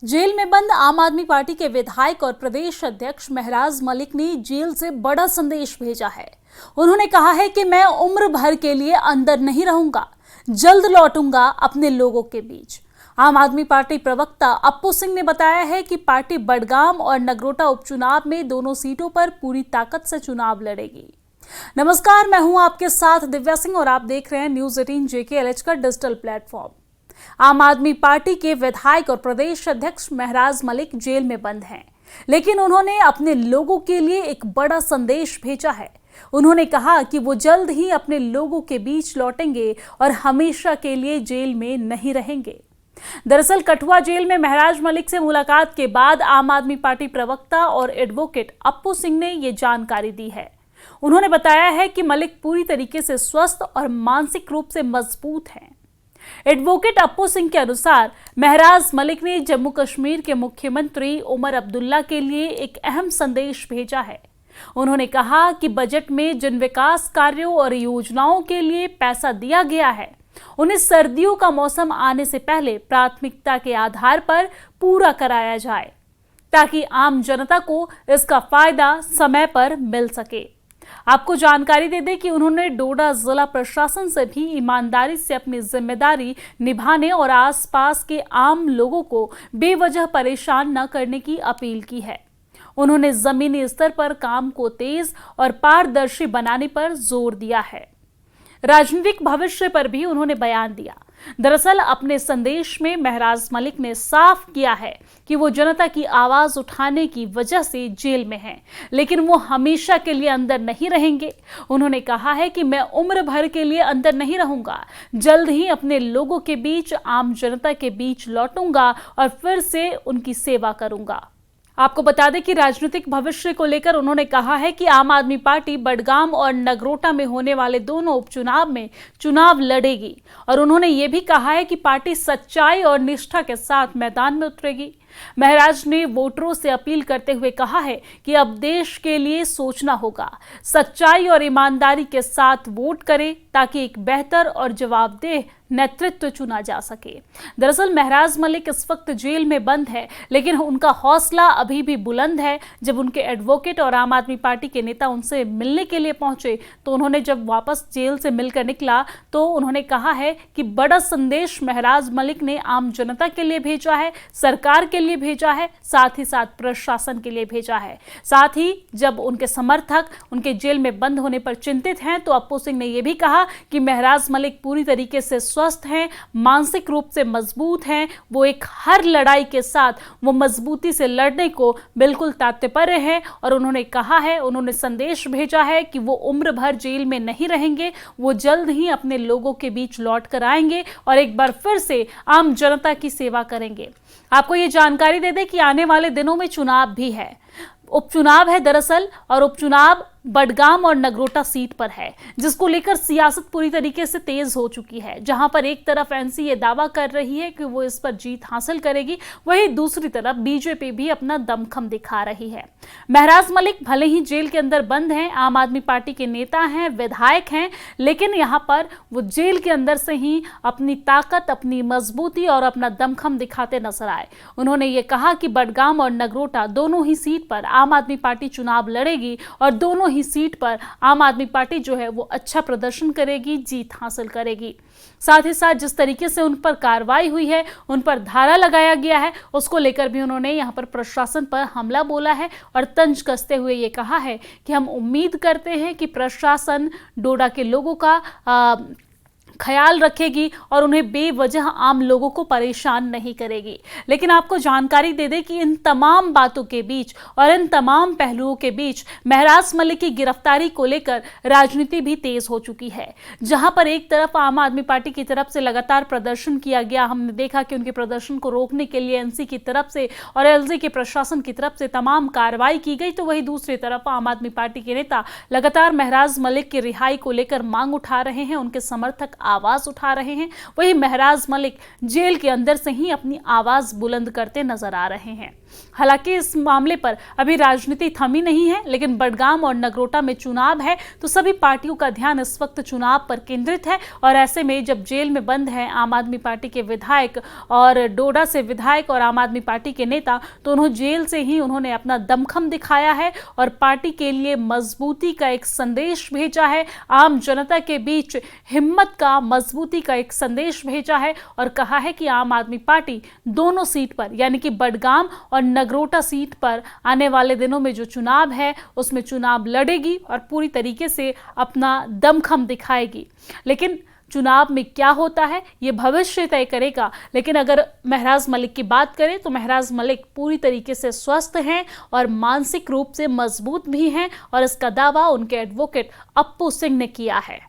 Jail में बंद आम आदमी पार्टी के विधायक और प्रदेश अध्यक्ष महराज मलिक ने जेल से बड़ा संदेश भेजा है। उन्होंने कहा है कि मैं उम्र भर के लिए अंदर नहीं रहूंगा, जल्द लौटूंगा अपने लोगों के बीच। आम आदमी पार्टी प्रवक्ता अप्पू सिंह ने बताया है कि पार्टी बडगाम और नगरोटा उपचुनाव में दोनों सीटों पर पूरी ताकत से चुनाव लड़ेगी। नमस्कार, मैं हूं आपके साथ दिव्या सिंह और आप देख रहे हैं न्यूज 18 JKLH का डिजिटल प्लेटफॉर्म। आम आदमी पार्टी के विधायक और प्रदेश अध्यक्ष महराज मलिक जेल में बंद हैं, लेकिन उन्होंने अपने लोगों के लिए एक बड़ा संदेश भेजा है। उन्होंने कहा कि वो जल्द ही अपने लोगों के बीच लौटेंगे और हमेशा के लिए जेल में नहीं रहेंगे। दरअसल कठुआ जेल में महराज मलिक से मुलाकात के बाद आम आदमी पार्टी प्रवक्ता और एडवोकेट अप्पू सिंह ने ये जानकारी दी है। उन्होंने बताया है कि मलिक पूरी तरीके से स्वस्थ और मानसिक रूप से मजबूत हैं। एडवोकेट अप्पू सिंह के अनुसार महराज मलिक ने जम्मू कश्मीर के मुख्यमंत्री उमर अब्दुल्ला के लिए एक अहम संदेश भेजा है। उन्होंने कहा कि बजट में जिन विकास कार्यों और योजनाओं के लिए पैसा दिया गया है, उन्हें सर्दियों का मौसम आने से पहले प्राथमिकता के आधार पर पूरा कराया जाए, ताकि आम जनता को इसका फायदा समय पर मिल सके। आपको जानकारी दे दें कि उन्होंने डोडा जिला प्रशासन से भी ईमानदारी से अपनी जिम्मेदारी निभाने और आसपास के आम लोगों को बेवजह परेशान न करने की अपील की है। उन्होंने जमीनी स्तर पर काम को तेज और पारदर्शी बनाने पर जोर दिया है। राजनीतिक भविष्य पर भी उन्होंने बयान दिया। दरअसल अपने संदेश में महराज मलिक ने साफ किया है कि वो जनता की आवाज उठाने की वजह से जेल में हैं, लेकिन वो हमेशा के लिए अंदर नहीं रहेंगे। उन्होंने कहा है कि मैं उम्र भर के लिए अंदर नहीं रहूंगा, जल्द ही अपने लोगों के बीच, आम जनता के बीच लौटूंगा और फिर से उनकी सेवा करूंगा। आपको बता दें कि राजनीतिक भविष्य को लेकर उन्होंने कहा है कि आम आदमी पार्टी बडगाम और नगरोटा में होने वाले दोनों उपचुनाव में चुनाव लड़ेगी और उन्होंने ये भी कहा है कि पार्टी सच्चाई और निष्ठा के साथ मैदान में उतरेगी। महराज ने वोटरों से अपील करते हुए कहा है कि अब देश के लिए सोचना होगा, सच्चाई और ईमानदारी के साथ वोट करें ताकि एक बेहतर और जवाबदेह नेतृत्व चुना जा सके। दरअसल महराज मलिक इस वक्त जेल में बंद है, लेकिन उनका हौसला अभी भी बुलंद है। जब उनके एडवोकेट और आम आदमी पार्टी के नेता उनसे मिलने के लिए पहुंचे तो उन्होंने जब वापस जेल से मिलकर निकला तो उन्होंने कहा है कि बड़ा संदेश महराज मलिक ने आम जनता के लिए भेजा है, सरकार के लिए भेजा है, साथ ही साथ प्रशासन के लिए भेजा है। साथ ही जब उनके समर्थक उनके जेल में बंद होने पर चिंतित हैं तो अप्पू सिंह ने यह भी कहा कि महराज मलिक पूरी तरीके से स्वस्थ हैं, मानसिक रूप से मजबूत हैं। वो एक हर लड़ाई के साथ वो मजबूती से लड़ने को बिल्कुल तत्पर है और उन्होंने कहा है, उन्होंने संदेश भेजा है कि वो उम्र भर जेल में नहीं रहेंगे, वो जल्द ही अपने लोगों के बीच लौट कर आएंगे और एक बार फिर से आम जनता की सेवा करेंगे। आपको ये जानकारी दे दें कि आने वाले दिनों में चुनाव भी है, उपचुनाव है दरअसल, और उपचुनाव बडगाम और नगरोटा सीट पर है, जिसको लेकर सियासत पूरी तरीके से तेज हो चुकी है। जहां पर एक तरफ एनसी ये दावा कर रही है कि वो इस पर जीत हासिल करेगी, वहीं दूसरी तरफ बीजेपी भी अपना दमखम दिखा रही है। महराज मलिक भले ही जेल के अंदर बंद हैं, आम आदमी पार्टी के नेता हैं, विधायक हैं, लेकिन यहां पर वो जेल के अंदर से ही अपनी ताकत, अपनी मजबूती और अपना दमखम दिखाते नजर आए। उन्होंने ये कहा कि बडगाम और नगरोटा दोनों ही सीट पर आम आदमी पार्टी चुनाव लड़ेगी और दोनों ही सीट पर आम आदमी पार्टी जो है वो अच्छा प्रदर्शन करेगी, जीत हासिल करेगी। साथ ही साथ जिस तरीके से उन पर कार्रवाई हुई है, उन पर धारा लगाया गया है, उसको लेकर भी उन्होंने यहां पर प्रशासन पर हमला बोला है और तंज कसते हुए ये कहा है कि हम उम्मीद करते हैं कि प्रशासन डोडा के लोगों का ख्याल रखेगी और उन्हें बेवजह आम लोगों को परेशान नहीं करेगी। लेकिन आपको जानकारी दे दें कि इन तमाम बातों के बीच और इन तमाम पहलुओं के बीच महराज मलिक की गिरफ्तारी को लेकर राजनीति भी तेज हो चुकी है। जहां पर एक तरफ आम आदमी पार्टी की तरफ से लगातार प्रदर्शन किया गया, हमने देखा कि उनके प्रदर्शन को रोकने के लिए एनसी की तरफ से और एलजी के प्रशासन की तरफ से तमाम कार्रवाई की गई, तो वहीं दूसरी तरफ आम आदमी पार्टी के नेता लगातार महराज मलिक की रिहाई को लेकर मांग उठा रहे हैं। उनके समर्थक आवाज उठा रहे हैं, वहीं महराज मलिक जेल के अंदर से ही अपनी आवाज बुलंद करते नजर आ रहे हैं। हालांकि इस मामले पर अभी राजनीति थमी नहीं है, लेकिन बडगाम और नगरोटा में चुनाव है तो सभी पार्टियों का ध्यान इस वक्त चुनाव पर केंद्रित है। और ऐसे में जब जेल में बंद है आम आदमी पार्टी के विधायक और डोडा से विधायक और आम आदमी पार्टी के नेता, तो उन्होंने जेल से ही उन्होंने अपना दमखम दिखाया है और पार्टी के लिए मजबूती का एक संदेश भेजा है, आम जनता के बीच हिम्मत का, मजबूती का एक संदेश भेजा है और कहा है कि आम आदमी पार्टी दोनों सीट पर यानी कि बडगाम और नगरोटा सीट पर आने वाले दिनों में जो चुनाव है उसमें चुनाव लड़ेगी और पूरी तरीके से अपना दमखम दिखाएगी। लेकिन चुनाव में क्या होता है ये भविष्य तय करेगा। लेकिन अगर महराज मलिक की बात करें तो महराज मलिक पूरी तरीके से स्वस्थ हैं और मानसिक रूप से मजबूत भी हैं और इसका दावा उनके एडवोकेट अप्पू सिंह ने किया है।